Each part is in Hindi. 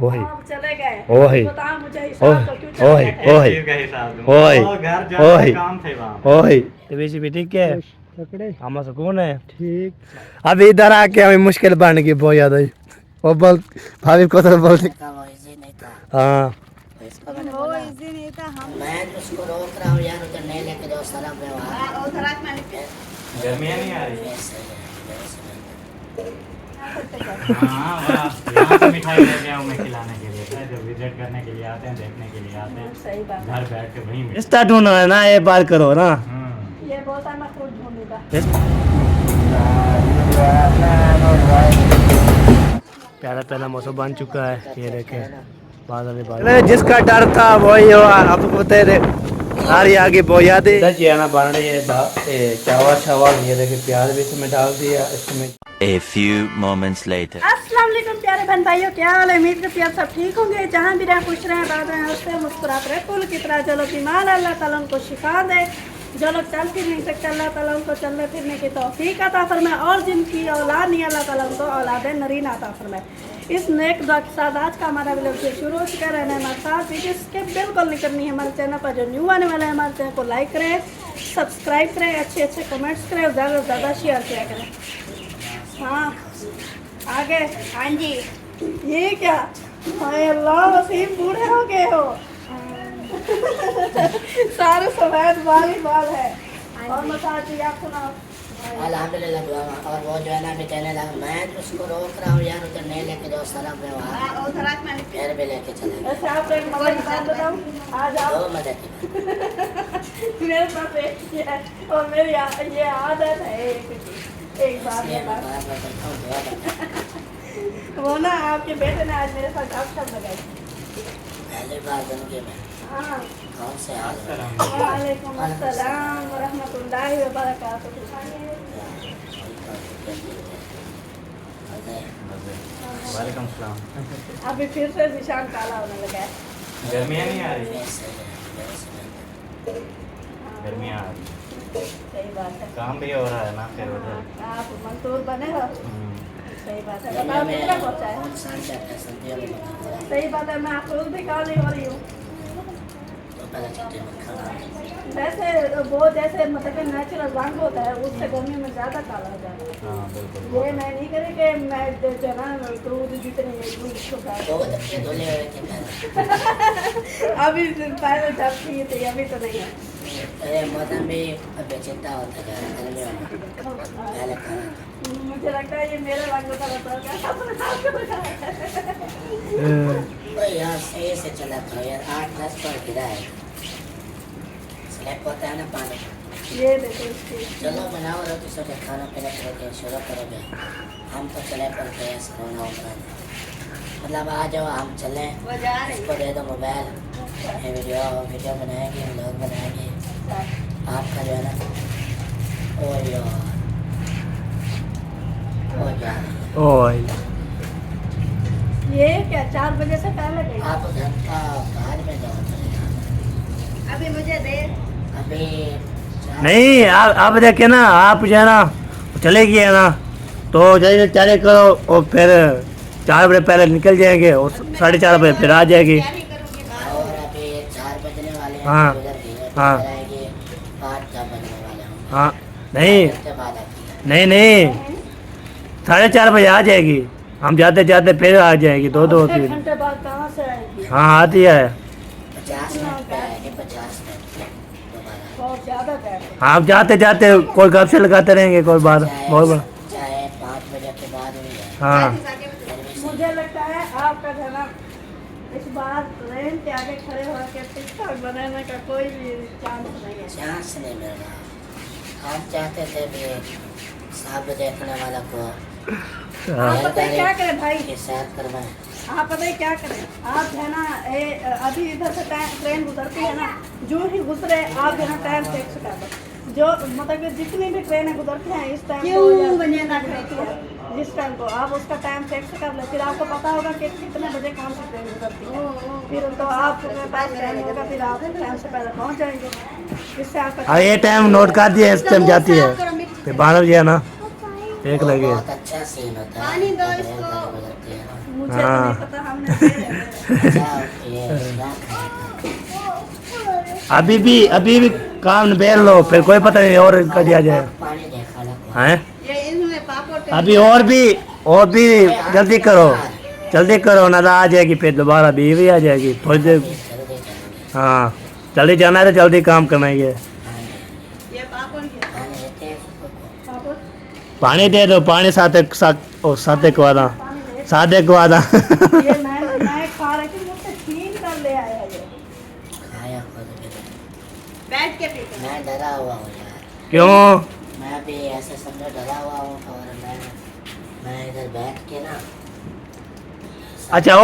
ओए चले गए ओए बताओ मुझे हिसाब तो क्यों चले ओए गए ओए का हिसाब दूंगा। ओए और घर जाके काम थे वहाँ। ओए तो वैसे भी ठीक है पकड़े हम सुकून है ठीक। अब इधर आके हमें मुश्किल बन गई बहुत ज्यादा ही वो बोल भाभी को तो बोल वो इजी नहीं था। हाँ इसको मैंने वो बोला इजी नहीं था हम मैं तो उसको रोक रहा हूँ यार, उधर नहीं लेके जाओ सारा व्यवहार। और थोड़ा मैंने गर्मियाँ नहीं आ रही। ऐसे ही है, मेरे से नहीं। हाँ वाह, यहाँ से मिठाई लेके आऊँ मैं खिलाने के लिए। जो विजिट करने के लिए आते हैं, देखने के लिए आते हैं, सही बात घर बैठ के वहीं मिठाई। रिश्ता ढूंढना है ना ये बात करो ना ये बोलता है मैं खुद ढूंढूंगा प्यारा प्यारा मौसम बन चुका है ये देखे बादल ही बादल जिसका डर था वही हुआ अब बता रहे सारी आगे बहुत यादें सच है ना बन रही है चावल चावल ये देखे प्याज भी इसमें डाल दिया इसमें A few moments later. अस्सलाम वालेकुम प्यारे बहन भाइयों, क्या हाल है? उम्मीद करती हैं आप सब ठीक होंगे। जहाँ भी रहें खुश रहें, बात रहें, हंसते हैं, मुस्कुराते रहे फूल की तरह। जो लोग बीमार है अल्लाह ताला उनको शिफा दे, जो लोग चल फिर नहीं सकते अल्लाह ताला उनको चलने फिरने की तौफीक अता फरमाए, और जिनकी औलाद नहीं अल्लाह ताला उनको औलाद नरीन अता फरमाए। इस नेक दुआ के साथ आज का हमारा वीडियो शुरू हो चुका है। हमारे साथ वीडियो स्किप बिल्कुल नहीं करनी है। हमारे चैनल पर जो न्यू आने वाले हैं हमारे चैनल को लाइक करें, सब्सक्राइब करें, अच्छे अच्छे कमेंट्स करें और ज़्यादा से ज़्यादा शेयर किया करें। हाँ आगे हाँ जी ये क्या हाय अल्लाह वसीम बूढ़े हो गए हो सारे सफेद बाल ही बाल है और मसाज जी आप सुनाओ। अल्हम्दुलिल्लाह दुआ। और वो जो है ना अभी कहने लगा मैं तो उसको रोक रहा हूँ यार, उधर नहीं लेके जाओ सारा व्यवहार। और थोड़ा मैंने फिर भी लेके चले गए। ऐसे आपको एक मजा की बात बताऊं, आ जाओ दो मजे की मेरे पास एक ही है और मेरी ये आदत है एक बात इसलिए मैं बता बार बार कहता हूँ दुआ करना। वो ना आपके बेटे ने आज मेरे साथ गपशप लगाई। पहली बार जिंदगी में हाँ कौन से हाल में वालेकुम अस्सलाम व रहमतुल्लाहि व बरकातुहू। वालेकुम सलाम। अभी फिर से निशान काला होने लगा है। गर्मियाँ नहीं आ रही। ऐसे ही है, मेरे से नहीं। गर्मियाँ आ रही। सही बात है। काम भी हो रहा है ना फिर उधर। आप मंसूर बने हो। सही बात है। दुनिया बताओ में कितना पहुँचा है। कौन सा क्या है, सर्दियों में मतलब सही बात है, मैं खुद भी काली हो रही हूँ। तो पहले छुट्टी में खाना वैसे वो जैसे मतलब कि नेचुरल रंग होता है उससे गर्मी में ज़्यादा काला हो जाता है। हाँ बिल्कुल। ये मैं नहीं करी कि मैं जो ना दूध जितने दूध को दो दफे धुले हुए थे पहले। अभी पहले जब थी तो अभी तो नहीं है। अरे मौसम भी अब चिंता होता जा रहा है गर्मियों में। पहले खाना मुझे लगता है ये मेरे रंग का बता तो यार सही से चला था यार, 8-10 पर गिरा है। स्लैब होता है ना पानी। ये देखो इसकी चलो बनाओ रोटी सोटे खाना पीना करोगे शुरू करोगे। हम तो चले पड़ते हैं सोना उतराने। मतलब आ जाओ हम चलें, इसको दे दो मोबाइल, ये वीडियो बनाएंगे, व्लॉग बनाएंगे। आपका जो है ना ओ यार ओ यार ओए ये क्या 4 बजे से पहले गई। आप घंटा बाद में जाओ चलेगा। अभी मुझे दे अभी नहीं आप देखे ना आप जो है ना चले गए ना तो जैसे चारे करो और फिर 4 बजे पहले निकल जाएंगे और 4:30 बजे फिर आ जाएगी। और अभी 4 बजने वाले हैं। हाँ, उधर भी हाँ। आएगी 5 बजने वाले हैं। हाँ नहीं घंटे बाद आती है। नहीं 4:30 बजे आ जाएगी। हम जाते जाते फिर आ जाएगी 2 होती है। घंटे बाद कहाँ से आएगी। हाँ आती है 50 मिनट पे आएगी, 50 मिनट दोबारा। बहुत ज़्यादा बैठ हम जाते जाते कोई गप से लगाते रहेंगे कोई बात बहुत बड़ा चाहे 5 बजे के बाद भी है। हाँ मुझे लगता है आपका जो है ना इस बार ट्रेन के आगे खड़े होकर टिकटॉक बनाने का कोई भी चांस नहीं है। चांस नहीं मिल रहा। हम चाहते थे भी सब देखने वाला को आप पता है क्या करें भाई, के साथ करवाएं। आप पता है क्या करें, आप है ना अभी इधर से ट्रेन गुजरती है ना, जो ही गुजरे आप जो है टाइम फिक्स कर दो। जो मतलब कि जितनी भी ट्रेनें गुजरती हैं इस टाइम को जिस टाइम को आप उसका टाइम फिक्स कर ले, फिर आपको पता होगा कि कितने बजे कौन सी ट्रेन गुजरती है। फिर तो आपके पास टाइम होगा, फिर आप टाइम से पहले पहुंच जाएंगे। इससे आपका हाँ ये टाइम नोट कर दिया इस टाइम जाती है फिर 12 बजे है ना एक वो लगे बहुत अच्छा सीन होता है जब रेलगाड़ी गुजरती है ना। मुझे तो हाँ। नहीं पता, हमने देखा है। अच्छा ये क्या खाया था? अभी भी काम बेल लो, फिर कोई पता नहीं और कर दिया जाए। पानी देखा ना हैं ये इसमें पापड़ अभी और भी जल्दी करो ना, आ जाएगी फिर दोबारा बीवी आ जाएगी थोड़ी देर। जल्दी करेंगे। हाँ जल्दी जाना है तो जल्दी काम करना ही है। ये पापड़ क्या पानी देते हैं सबको। पापड़ पानी दे दो, पानी साथ एक वादा पानी दे। ये मैं खा रही थी, मुझसे छीन कर ले आया ये। खाया खुद भी नहीं। बैठ के पीते मैं डरा हुआ हूँ यार। क्यों? मैं भी ऐसे समझो डरा हुआ हूँ और मैं इधर बैठ के ना अच्छा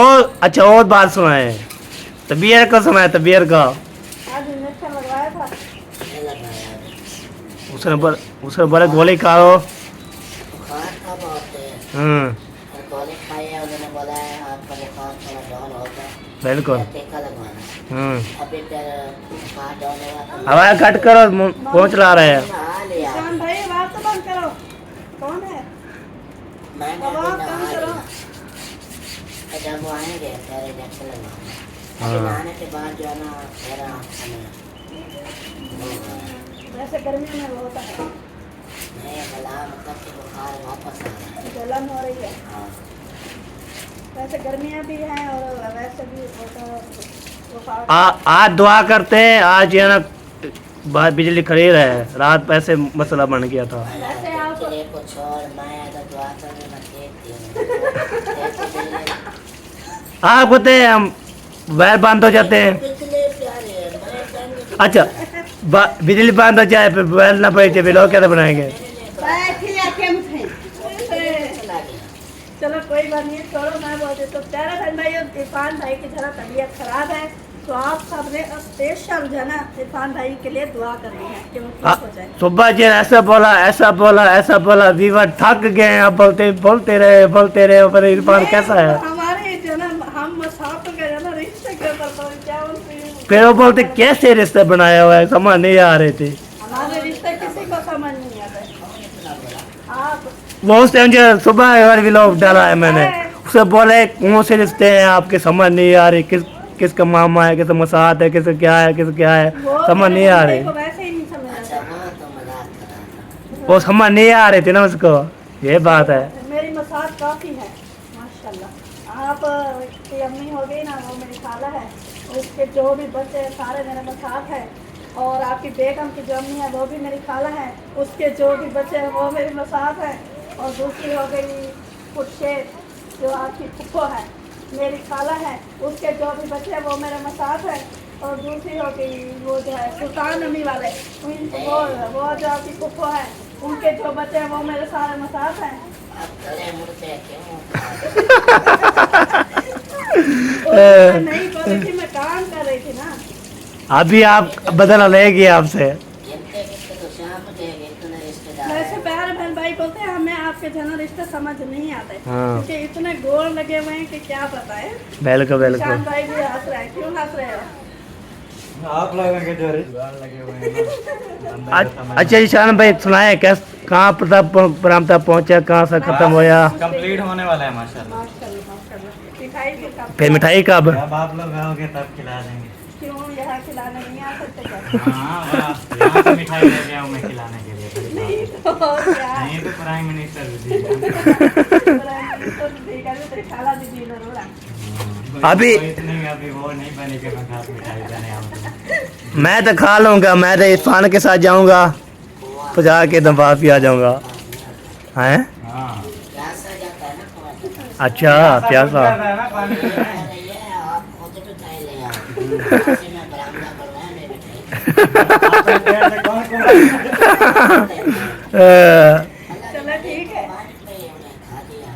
और बात सुनाए, तबीयर का सुनाए, तबीयर का। आज इंजेक्शन लगवाया था। नहीं लग रहा यार। उसने बोले गोली खाओ। बुखार था बहुत तेज। हम्म और गोली खाई है, उन्होंने बोला है आपका बुखार थोड़ा डाउन होगा, बिल्कुल। टीका लगवाना। हम्म अभी फिर बुखार डाउन हुआ तो हवा कट करो, पहुंच ला रहे हैं। नहा लिया। ईशान भाई आवाज तो बंद करो। कौन है? मैंने आवाज अभी कम नहा करो। लिया। और जब वो आएंगे फिर इंजेक्शन लगवाना। अभी हाँ। नहाने के बाद जो है ना मेरा समय होगा। वैसे गर्मियों में वो होता है, नहीं गला मतलब कि बुखार वापस आ रहा है। जलन हो रही है। हाँ। वैसे गर्मियाँ भी हैं और वैसे भी होता है बुखार। आज दुआ करते हैं, आज ये ना बात बिजली खड़ी रहे, रात ऐसे मसला बन गया था। वैसे आप के लिए कुछ और मैं अगर दुआ करने में देखती हूँ। आप होते हैं हम वायर बंद हो जाते हैं। पिछले प्यारे मैं कहेंगे अच्छा बिजली बंद हो जाए फिर वायर ना पड़े फिर लोग कैसे बनाएंगे? चलो कोई बात नहीं, छोड़ो। मैं बोलती तो प्यारा बहन भाई इरफान भाई की जरा तबीयत खराब है, तो आप सब ने स्पेशल जो है ना इरफान भाई के लिए दुआ करनी है कि वो ठीक हो जाए। सुबह जी ऐसा बोला वीवर थक गए, अब बोलते रहे पर इरफान कैसा है? हमारे जो ना हम मुसाफिर के जो ना रिश्ते के ऊपर तो क्या उनकी फिर वो बोलते कैसे रिश्ते बनाया हुआ है, समझ नहीं आ रहे थे। हमारे रिश्ते किसी को समझ नहीं आता। आप वो उस टाइम जो सुबह और भी लोग डाला है मैंने, उसे बोले कौन से रिश्ते हैं आपके, समझ नहीं आ रही, किसका मामा है, किसका मसाद है, किसका क्या है, वो समझ नहीं आ रही। को वैसे ही नहीं समझ अच्छा आता। वो तो मजाक कर रहा था। वो समझ नहीं आ रही थी ना उसको, ये बात है। मेरी मसाज काफ़ी है माशाल्लाह। आप की अम्मी हो गई ना, वो मेरी खाला है, उसके जो भी बच्चे हैं सारे मेरे मसाज है। और आपकी बेगम की जो अम्मी है वो भी मेरी खाला है, उसके जो भी बच्चे हैं वो मेरी मसाज है। और दूसरी हो गई खुर्शेद जो आपकी फुप्पो है, मेरी खाला है, उसके जो भी बच्चे हैं वो मेरे मसाज है। और दूसरी हो गई वो जो है सुल्तान अम्मी वाले, वो जो आपकी फुप्पो है, उनके जो बच्चे हैं वो मेरे सारे मसाज हैं। अब गले मुड़ते क्यों? मैं नहीं बोल रही थी, मैं काम कर रही थी ना। अभी आप बदला लेगी आपसे। गिनते गिनते तो शाम के इतने रिश्तेदार वैसे हैं। प्यारे बहन भाई बोलते हैं हमें आपके जना रिश्ते समझ नहीं आते, हाँ। क्योंकि इतने गोल लगे हुए हैं कि क्या बताए। बिल्कुल शान भाई भी हंस रहे हैं, क्यों हंस रहे हो? आप लोगों के जो रिश्तेदार लगे हुए हैं ना, अच्छा ईशान भाई सुनाए कहाँ प्रोग्राम तक पहुँचा, कहाँ से खत्म होया? कंप्लीट होने वाला है माशाल्लाह। माशाल्लाह माशाल्लाह। मिठाई फिर कब? फिर मिठाई कब? जब आप लोग आओगे तब खिला देंगे। क्यों यहाँ खिलाने नहीं आ सकते क्या? हाँ वाह, यहाँ से मिठाई लेके आऊँ मैं खिलाने के लिए। नहीं तो क्या? नहीं तो प्राइम मिनिस्टर जी। खाला दीदी जरूर आ। अभी- अभी वो नहीं बनी कि मैं खास मिठाई देने आऊँ। मैं तो खा लूँगा, मैं तो इरफान के साथ जाऊँगा तो जाके दम वापस आ जाऊँगा। हैं? हाँ प्यासा जाता है ना खाना। अच्छा प्यासा। अरे ये आप खुद तो चाय ले आओ। ऐसे मैं बरामदा करवाया मेरी चलो ठीक है। खा दिया।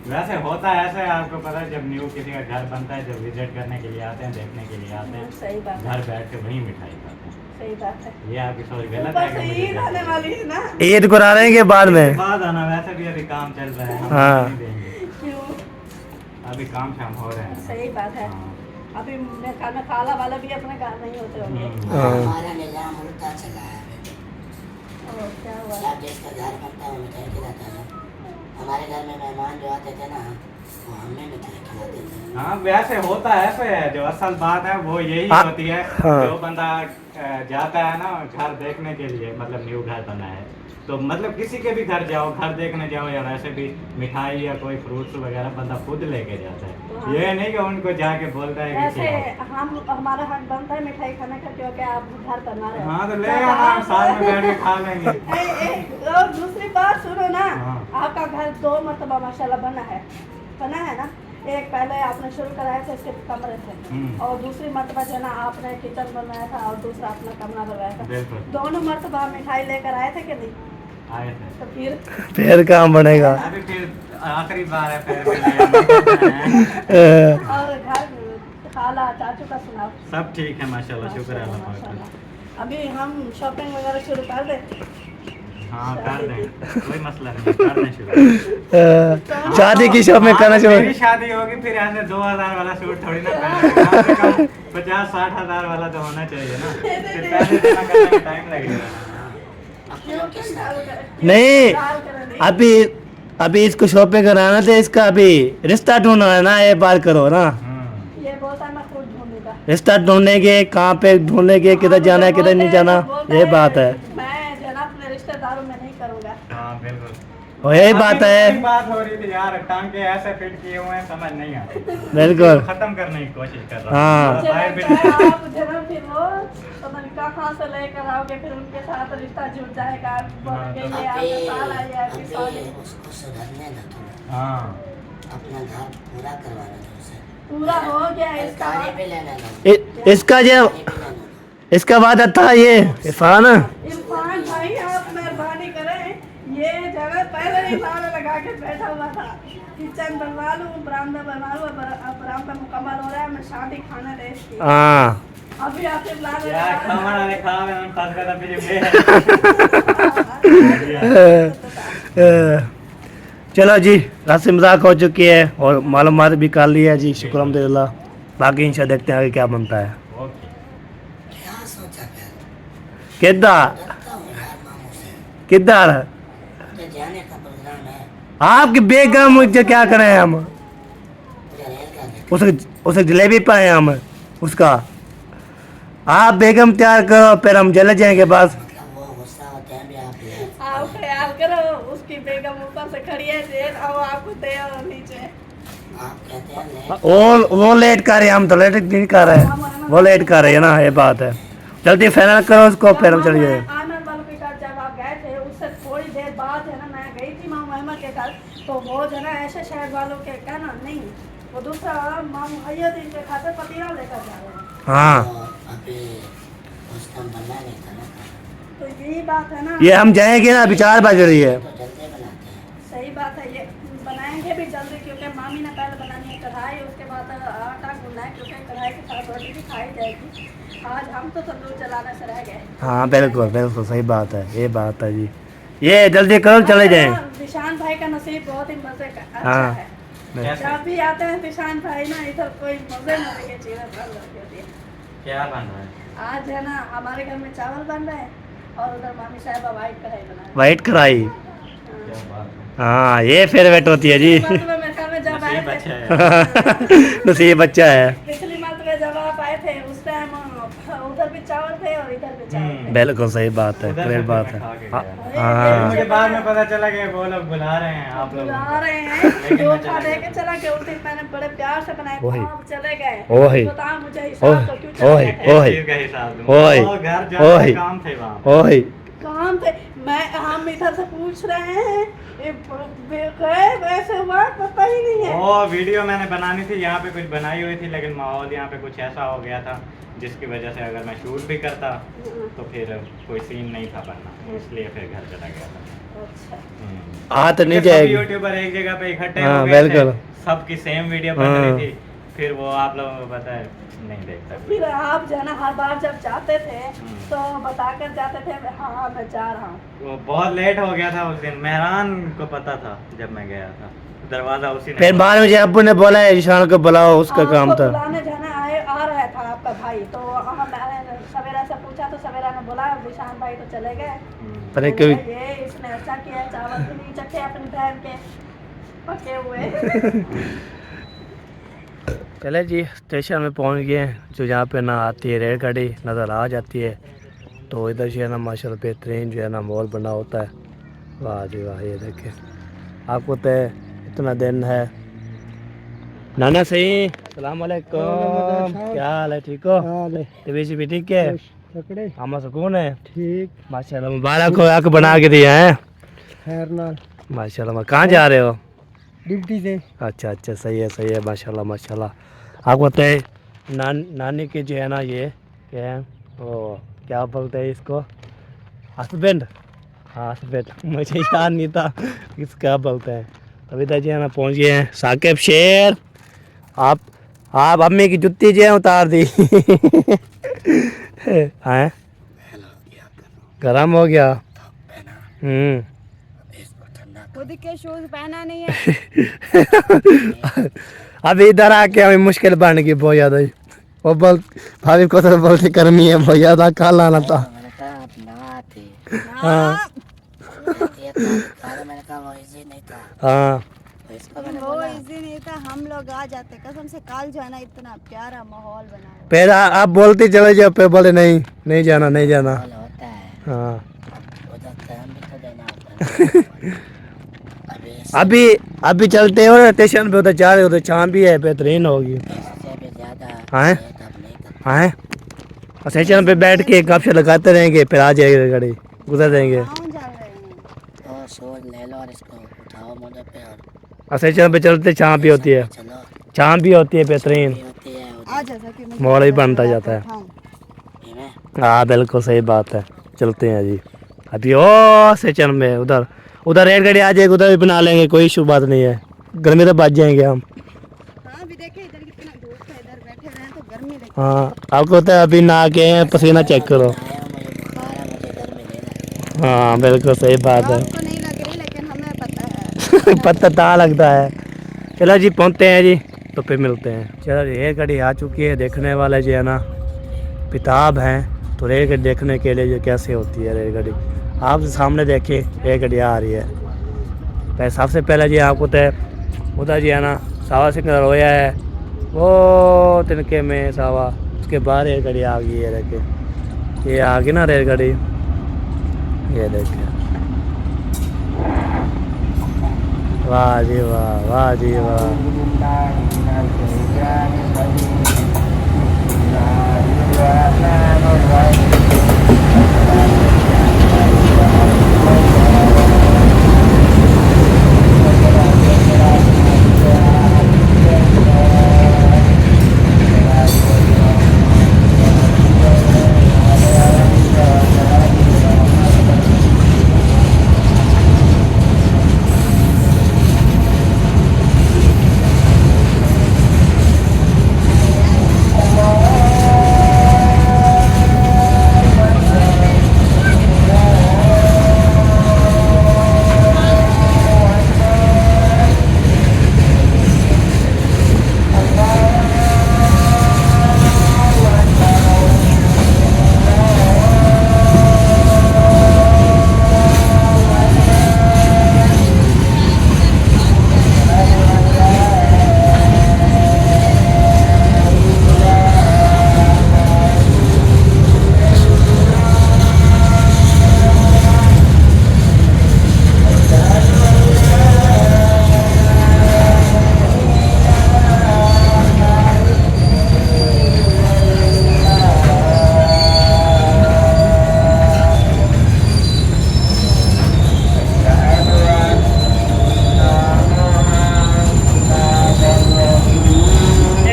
वैसे होता है ऐसे, आपको पता है जब न्यू किसी का घर बनता है, जब विजिट करने के लिए आते हैं, देखने के लिए आते हैं, सही बात है, घर बैठ के वही मिठाई खाते हैं। सही बात है। ये आपकी सोच गलत है ऊपर कि से मुझे ईद आने वाली है ना। ईद को रहेंगे बाद में। बाद आना, वैसे भी अभी काम चल रहा है, हम हाँ। नहीं देंगे। क्यों? अभी काम शाम हो रहे हैं। सही बात है। हाँ। अभी मैं खाला वाला भी अपने घर नहीं होते होंगे। हम्म। हाँ। हमारा निजाम उल्टा चला है। क्या हुआ? मतलब जिसका घर बनता है वो मिठाई खिलाता है। हमारे घर में मेहमान जो आते थे ना वो हमें मिठाई खिलाते थे। हाँ वैसे होता है ऐसे है, जो असल बात है वो यही हाँ, होती है। हाँ। जो बंदा जाता है ना घर देखने के लिए, मतलब न्यू घर बना है, तो मतलब किसी के भी घर जाओ, घर देखने जाओ या वैसे भी मिठाई या कोई फ्रूट्स वगैरह बंदा खुद लेके जाता हाँ। है। ये नहीं कि उनको जाके बोलता है कि वैसे खिलाओ। हम हमारा हक बनता है मिठाई खाने का, क्योंकि आप घर बना रहे हो। हाँ तो ले आना, साथ में बैठ के खा लेंगे। और दूसरी बात सुनो ना, हाँ। आपका घर 2 मरतबा माशाल्लाह बना है ना। एक पहले आपने शुरू कराया था, इसके कमरे थे, और दूसरी मरतबा जो ना आपने किचन बनवाया था और दूसरा अपना कमरा बनवाया था। बिल्कुल दोनों मरतबा मिठाई लेकर आए थे कि नहीं? आए थे। तो फिर काम बनेगा। अभी फिर आखिरी बार है फिर भी ले आना। और घर खाला चाचू का सुनाओ। सब ठीक है माशाल्लाह, शुक्र है अल्लाह पाक का। माशाल्लाह। अभी हम शॉपिंग वगैरह शुरू कर दें। हाँ कर दें, कोई मसला नहीं, कर दें शुरू। शादी की शॉप में करना मेरी चाहिए। शादी होगी फिर ऐसे 2000 वाला सूट थोड़ी ना पहनेंगे, कम से कम 50-60 हजार वाला तो होना चाहिए ना, फिर पैसे जमा करने में टाइम लगेगा। अपनों के साथ नहीं अभी इसको शॉप पे कराना था, इसका अभी रिश्ता ढूंढना है ना, ये बात करो ना। ये बोलता है मैं खुद ढूंढूंगा। रिश्ता ढूंढेंगे, कहाँ पे ढूंढेंगे, किधर जाना है किधर नहीं जाना, ये बात है। मैं जो ना अपने रिश्तेदारों में नहीं करूंगा। हाँ बिल्कुल, और यही बात अभी है। वही बात हो रही थी यार, टांके ऐसे फिट किए हुए हैं समझ नहीं आती, बिल्कुल। खत्म करने की कोशिश कर रहा हाँ। हूँ। मुझे बाहर लगता है भी- आप जन्म फिर वो पता नहीं कहाँ से लेकर आओगे, फिर उनके साथ रिश्ता जुड़ जाएगा। आप बोलेंगे ये अभी आपके साल आई है, आपकी साल अभी उसको सुधरने दो तुम। हाँ अपना घर पूरा करवाना दो उसे। पूरा हो गया इसका। खाने भी लेने दो, इसका जो खाने भी लेने दो। इसका वादा था ये इरफान, इरफान भाई आप मेहरबानी करें, ये जगह पहले ही ताला लगा के बैठा हुआ था। किचन बनवा लूँ, बरामदा बनवा लूँ, बरामदा मुकम्मल हो रहा है, मैं शादी खाना रेस की। हाँ अभी आपके प्लान यार खाना ने खा मैंने फंस गया था पीछे। चलो जी, रास्ते मजाक हो चुकी है और मालूमात भी कर ली है जी, शुक्र अल्हम्दुलिल्लाह। बाकी इंशाल्लाह देखते हैं आगे क्या बनता है। ओके, क्या सोचा फिर? किधर डरता हूँ यार मामू से। किधर मुझे जाने का प्रोग्राम है, आपकी बेगम मुझे क्या करें हम, मुझे रेल का उसे जलेबी पाए हम उसका। आप बेगम तैयार करो फिर हम चले जाएंगे बस। मतलब वो गुस्सा होते हैं भी आप ले। आप ख्याल करो, उसकी बेगम ऊपर से खड़ी है, जेल और आपको दे और नीचे। आप कहते हैं ले, वो लेट कर रहे हैं, हम तो लेट नहीं कर रहे हैं, वो लेट कर रहे हैं ना, ये बात है। जल्दी फाइनल करो उसको फिर हम चले जाए। आनंद वालों के घर जब आप गए थे, उससे थोड़ी देर बाद है ना मैं गई थी मामू अहमद के घर, तो वो जो ना ऐसे शहर वालों के कहना नहीं, वो दूसरा मामू हय्यदीन के खाते पतीला लेकर जा रहे हैं। हाँ तो अभी उस टाइम बनना नहीं था ना खाना, तो यही बात है ना, ये हम जाएंगे ना, अभी 4 बज रही है। तो जल्दी बनाते हैं। सही बात है। ये बनाएंगे भी जल्दी, क्योंकि मामी ने पहले बनानी है कढ़ाई, उसके बाद आटा गूंदना है, क्योंकि कढ़ाई के साथ रोटी भी खाई जाएगी। आज हम तो तंदूर चलाने से रह गए। हाँ बिल्कुल बिल्कुल सही बात है, ये बात है जी। ये जल्दी करो चले जाएं। दिशान भाई का नसीब बहुत ही मजे का अच्छा हाँ। है। कैसे? जब भी आते हैं दिशान भाई ना, इधर कोई मजे मजे की चीजें बन रही होती है। क्या बन रहा है? आज है ना हमारे घर में चावल बन रहे हैं और उधर मामी साहबा वाइट कढ़ाई बना रही वाइट कढ़ाई, क्या बात है? हाँ ये फेवरेट होती है जी। है। मेरे घर में जब आए नसीब अच्छा थे, है। नसीब बच्चा है। पिछली मरतबे जब आप आए थे उस टाइम उधर भी चावल थे और इधर भी चावल थे। बिल्कुल सही बात है, उधर क्लियर से बात मैं है। खा के हाँ, गया। हाँ मुझे बाद में पता चला कि वो लोग बुला रहे हैं आप लोग। बुला रहे हैं, लेकिन जो मैं खा चला दे के गया। चला गया। उस दिन मैंने बड़े प्यार से बनाए थे, ओही। आप चले गए। ओही। बताओ मुझे हिसाब तो क्यों चले ओही। गए? ओही। एक चीज का हिसाब दूँ। ओही। वो घर जाने ओही। का काम थे वहाँ। ओही काम थे, मैं हम इधर से पूछ रहे हैं, ये गए वैसे हुआ पता ही नहीं है। वो वीडियो मैंने बनानी थी, यहाँ पे कुछ बनाई हुई थी, लेकिन माहौल यहाँ पे कुछ ऐसा हो गया था जिसकी वजह से अगर मैं शूट भी करता तो फिर कोई सीन नहीं था बनना, इसलिए फिर घर चला गया था। अच्छा। आ तो नहीं सब जाएगी। यूट्यूबर एक जगह पे इकट्ठे हाँ, हो गए थे, बिल्कुल। सबकी सेम वीडियो बन हाँ। रही थी, फिर वो आप लोगों को पता है नहीं देखता कोई। फिर आप जो है ना हर बार जब जाते थे तो बताकर जाते थे हाँ मैं जा रहा हूँ। वो बहुत लेट हो गया था उस दिन, मेहरान को पता था जब मैं गया था, दरवाजा उसी ने फिर बाद में अब्बू ने बोला है ईशान को बुलाओ, उसका आपको काम था। बुलाने जाना आ रहा था आपका भाई, तो मैंने सवेरा से पूछा तो सवेरा ने बोला विशान भाई तो चले गए, पता क्यों ये इसने अच्छा किया, चावल भी नहीं चखे अपनी बहन के पके हुए। चले जी स्टेशन में पहुंच गए हैं, जो जहाँ पे ना आती है रेलगाड़ी नज़र आ जाती है। तो इधर जो है ना माशाल्लाह बेहतरीन जो है ना माहौल बना होता है। वाह जी वाह, ये देखें आपको तो इतना दिन है। नाना सही, सलाम अलैकुम, क्या हाल है, ठीक हो? तबीयत भी ठीक है? आमा सुकून है? ठीक माशाल्लाह, मुबारक हो, आके बना के दिया है। खैर ना माशाल्लाह। कहाँ जा रहे हो? ड्यूटी से। अच्छा अच्छा, सही है माशाल्लाह माशाल्लाह। आपको बताए नानी की जो है ना ये क्या है वो क्या बोलते हैं इसको, हस्बैंड। हाँ हस्बैंड, मुझे याद नहीं था इसका बोलते हैं। अभी तक जो है ना पहुँच गए हैं। साकिब शेर, आप अम्मी की जुत्ती जो है उतार दी। हैं गरम हो गया। खुद के शूज पहना नहीं है। अब इधर आके हमें मुश्किल बन गई बहुत ज़्यादा। वो बोल भाभी को तो बोलती गर्मी है बहुत ज़्यादा, कल आना था। मैंने कहा आप ना आते, हाँ मैंने कहा वो इजी नहीं था, हाँ तो इसको मैंने वो बोला इजी नहीं था, हम लोग आ जाते कसम से। काल जो है ना इतना प्यारा माहौल बना है। फिर आप बोलती चले जाओ, फिर बोले नहीं जाना नहीं जाना। माहौल होता है, हाँ उधर टाइम भी तो देना होता है। अभी चलते हो ना स्टेशन पे, उधर जा रहे उधर छां भी है, बेहतरीन होगी। इससे भी ज्यादा हाँ सेहत अब नहीं करता। हाँ स्टेशन पे बैठ के गपशप लगाते रहेंगे, फिर आ जाएगी गाड़ी, गुजर जाएंगे। कौन जा रहे हैं? और शूज ले लो और इसको उठाओ मुझे पे और स्टेशन पे चलते छां भी होती है, चलो, छां भी होती है बेहतरीन, भी होती है आ जैसा कि मुझे माहौल भी बनता जाता है। में। हाँ बिल्कुल सही बात है, चलते हैं जी। अभी ओ स्टेशन में उधर रेलगाड़ी आ जाएगी, उधर भी बना लेंगे, कोई इशू बात नहीं है। गर्मी तो बच जाएंगे हम। हाँ अभी देखिए इधर कितना धूप है, इधर बैठे रहे तो गर्मी लगती हाँ आपको होता है अभी नहा के पसीना चेक करो। आया मुझे बुखार है, मुझे गर्मी नहीं लगी। हाँ बिल्कुल सही बात है। आपको नहीं लग रही लेकिन हमें पता है। पता ता लगता है। चलो जी पहुँचते हैं जी, तो फिर मिलते हैं। चलो रेलगाड़ी आ चुकी है, देखने वाले जो है ना किताब हैं, तो रेलगाड़ी देखने के लिए जो कैसे होती है रेलगाड़ी, आप सामने देखिए रेलगाड़ी आ रही है। पहले सबसे पहले जी आपको तो उधर जी है ना सावा सिंह रोया है वो तिनके में सावा, उसके बाद रेलगाड़ी आ गई है। देखिए ये आ गई ना रेलगाड़ी, ये देखिए। वाह जी वाह, वाह जी वाह।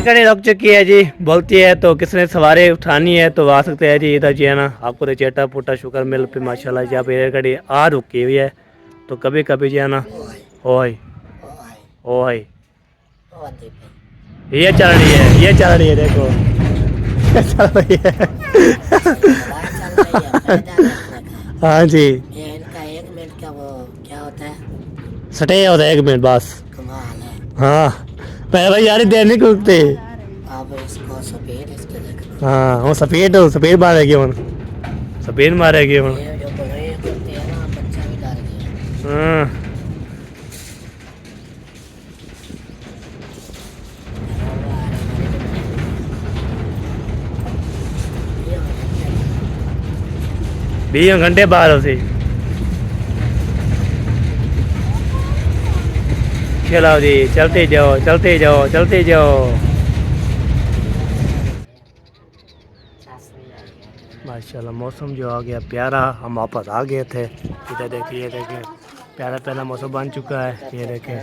गाड़ी रुक चुकी है जी, बोलती है तो किसने सवारी उठानी है तो आ सकते हैं जी। इधर जी है ना आपको तो चेटा पुटा शुक्र मिल पे माशाल्लाह जी, आप रेलगाड़ी आ रुकी हुई है। तो कभी कभी जी है ना ओए ओए ये चल रही है, ये चल रही है, देखो चल रही है। हाँ जी ये इनका 1 मिनट का वो क्या होता है, सटे होता है 1 मिनट बस। कमाल है। हाँ पहले यार देर नहीं रुकते। अब इसको सफेद इसके देखना, हाँ वो सफेद मारेगी, सफेद मारेगी। ये जो बड़े करते हैं ना बीस घंटे बाहर हो सी चलो जी चलते जाओ चलते जाओ चलते जाओ। माशाल्लाह मौसम जो आ गया प्यारा, हम वापस आ गए थे। इधर देखिए ये देखिए प्यारा प्यारा मौसम बन चुका है। ये देखें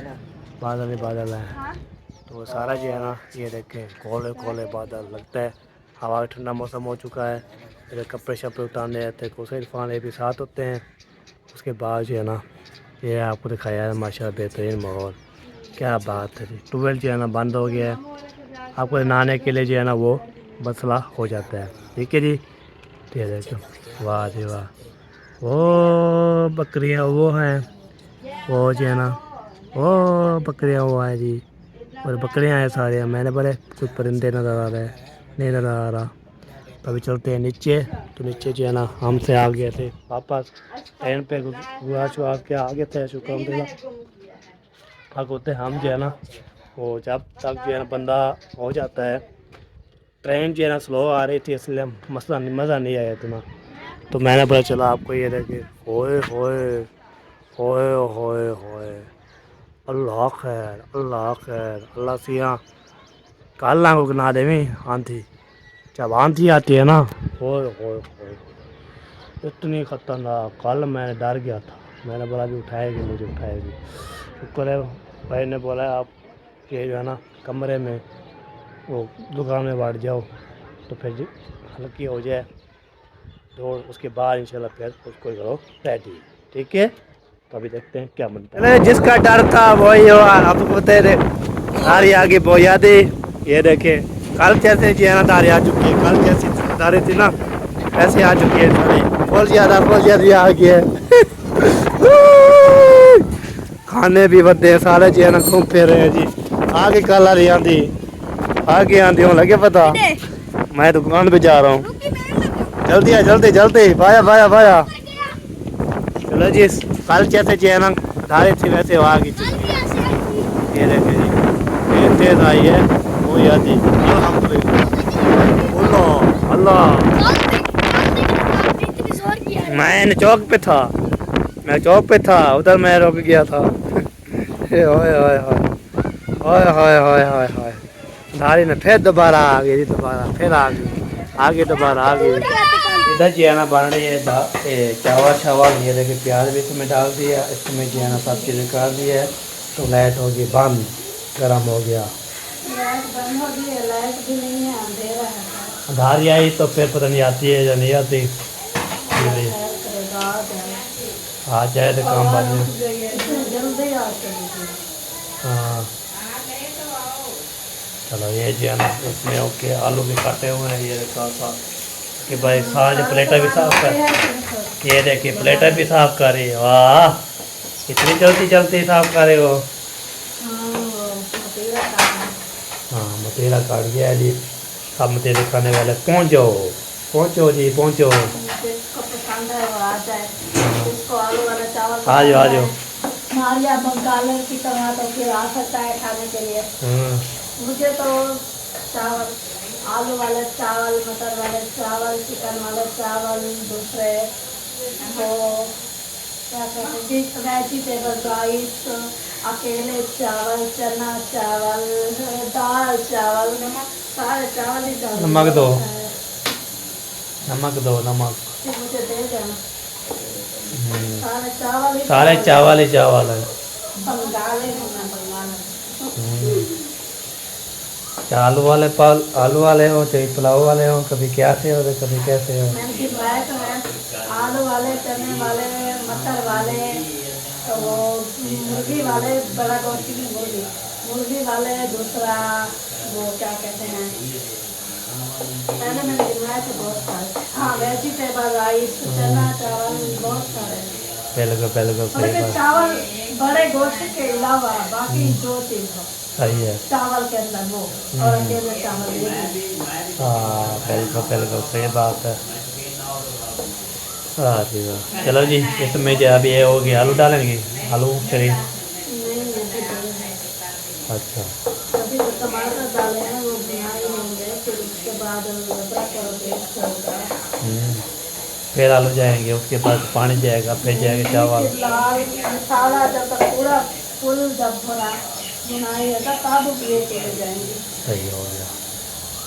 बादल ही बादल है, तो वो सारा जो है ना ये देखें कोले कोले बादल लगता है। हवा ठंडा मौसम हो चुका है। इधर कपड़े शपड़े उतारने जाते हैं, कोसे इरफान ये भी साथ होते हैं। उसके बाद जो है ना ये आपको दिखाया है माशाल्लाह बेहतरीन माहौल, क्या बात है जी। ट्यूबवेल जो है ना बंद हो गया है, आपको नहाने के लिए जो है ना वो मसला हो जाता है। ठीक है जी, ये देखो वाह जी वाह, वो बकरियाँ वो हैं, वो जो है ना वो बकरियाँ वो हैं जी, और बकरियाँ हैं सारे। मैंने बोले कुछ परिंदे नज़र आ रहे हैं, नहीं नज़र आ रहा। तो अभी चलते हैं नीचे। तो नीचे जो है ना हमसे आ गए थे वापस ट्रेन पे गुआ चुआ के आ गए थे। शुक्र थक होते हम जो है ना वो जब तक जो है ना बंदा हो जाता है। ट्रेन जो है ना स्लो आ रही थी इसलिए मज़ा नहीं आया इतना। तो मैंने बोला चलो आपको ये देखे होए होए होए होए होए अल्लाह खैर अल्लाह खैर अल्लाह सिया कल ना को ना देवी आंधी, जब आंधी आती है ना होए होए होए इतनी ख़तरनाक। कल मैं डर गया था, मैंने बोला भी उठाएगी मुझे उठाएगी। शुक्र है भाई ने बोला आप ये जो है ना कमरे में वो दुकान में बैठ जाओ तो फिर हल्की हो जाए दौड़, उसके बाद इंशाल्लाह फिर उसको करो रेडी। ठीक है, तो अभी देखते हैं क्या बनता है। जिसका डर था वही हुआ, आपको पता है तारी आगे बहुत यादें। ये देखे कल जैसे जी है ना तारी आ चुकी है, कल जैसी तारी थी ना ऐसे आ चुकी है सारी, फौल ज्यादा आ गया है। खाने भी बदे सारे जी है ना घूम फिर रहे हैं जी। आगे कल आ रही आंधी, आगे आंधी हो लगे पता, मैं दुकान पे जा रहा हूँ। जल्दी आ जल्दी जल्दी भाया भाया भाया। चलो जी कल जैसे जी है ना धारे थी वैसे वो आगे चुकी है। ये देखे जी ये तेज आई है वो यादी अल्लाह अल्लाह। मैं चौक पे था, मैं चौक पे था, उधर मैं रुक गया था। ओए ओए ओए ओए ओए ओए ओए ओए धारी ने फिर दोबारा आ गई, दोबारा फिर आ गई, आगे दोबारा आ गई। इधर जी है ना बन रही है चावल शावल। ये देखिए प्याज भी इसमें डाल दिया, इसमें जो है ना सब चीज़ें कर दी है। तो लाइट हो गई बंद, गर्म हो गया, लाइट बंद हो गई है, लाइट भी नहीं है, अंधेरा है। धारी आई तो फिर पता नहीं आती है या नहीं आती। आ जाए तो काम बन जल्दी आते। हाँ चलो ये जो है ना इसमें ओके आलू भी काटे हुए हैं ये साथ कि भाई साझ प्लेटा भी साफ कर। ये देखिए प्लेटा भी साफ कर रही है, वाह इतनी जल्दी जल्दी साफ कर रहे हो। हाँ मतेरा काट गया जी, सब मतेरे खाने वाले पहुँचो पहुँचो जी पहुँचो। आलू वाला चावल आ जाओ आ जाओ। नारिया बंगाले की तरह तो फिर आ सकता है खाने के लिए। मुझे तो चावल आलू वाले चावल, मटर वाले चावल, चिकन वाले चावल, दूसरे वो क्या कहते हैं वेजिटेबल राइस, अकेले चावल, चना चावल, दाल चावल, सारे चावल ही चावल। नमक दो नमक दो नमक मुझे दे देना। सारे चावल ही चावल है। बंगाले होना बंगाले। आलू वाले हो चाहे पुलाव वाले हो, कभी कैसे हो तो कभी कैसे हो। आलू वाले, चने वाले, मटर वाले, तो वो मुर्गी वाले, बड़ा गोश्त की मुर्गी वाले, दूसरा वो क्या कहते हैं पहले मैंने गिनवाया थे बहुत सारे। हाँ वेजिटेबल राइस, चना चावल, बहुत सारे। पहले सही बात। चावल बड़े गोश्त के अलावा बाकी जो चीज़ हो सही है चावल के अंदर वो, और अकेले चावल। हाँ पहले सही बात है। हाँ ठीक है, चलो जी इसमें जो अभी ये हो गया आलू डालेंगे, आलू फिर अच्छा अभी तो टमाटर डाले हैं वो बनाए होंगे, फिर उसके बाद अदरक और पेस्ट होगा। फिर आलू जाएंगे, उसके बाद पानी जाएगा, फिर जाएगा चावल। फिर लाल मसाला जब तक पूरा फुल जब भरा बनाइएगा तब ये चले जाएंगे। सही हो गया,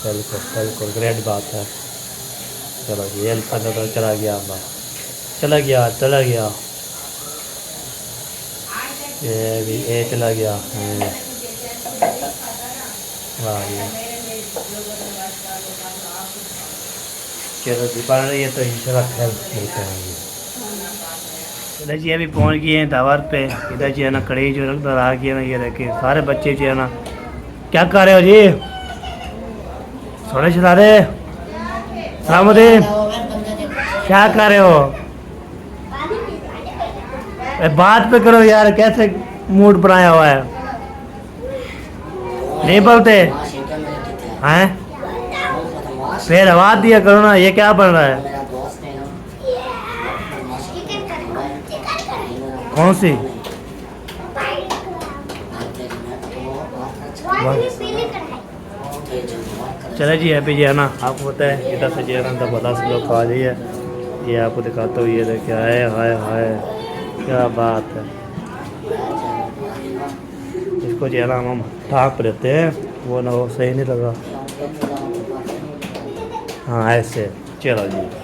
बिल्कुल बिल्कुल ग्रेट बात है। चलो जी ये तो चला गया हमारा, चला गया ये भी ये चला गया। वाह जी चलो जी बन रही है तो इंशाल्लाह खैर मिलते हैं। इधर जी अभी पहुंच गए हैं दावत पे। इधर जी है ना कढ़ी जो रखदार आ गया ना, ये रखे सारे बच्चे जो है ना क्या कर रहे हो जी, सोने चला रहे सलामुद्दीन क्या कर रहे हो, बात पे करो यार, कैसे मूड बनाया हुआ है, नहीं बोलते हैं फिर आवाज दिया करो ना, ये क्या बन रहा है, मेरा दोस्त है ना, कौन सी चले जी अभी जो है ना आपको पता है इधर से जो है ना बता से लोग आ जाइए, ये आपको दिखाता हूँ, ये देखिए हाय हाय हाय क्या बात है। इसको जो है ना हम ढाँप लेते हैं, वो ना वो सही नहीं लगा। हाँ ऐसे चलो जी।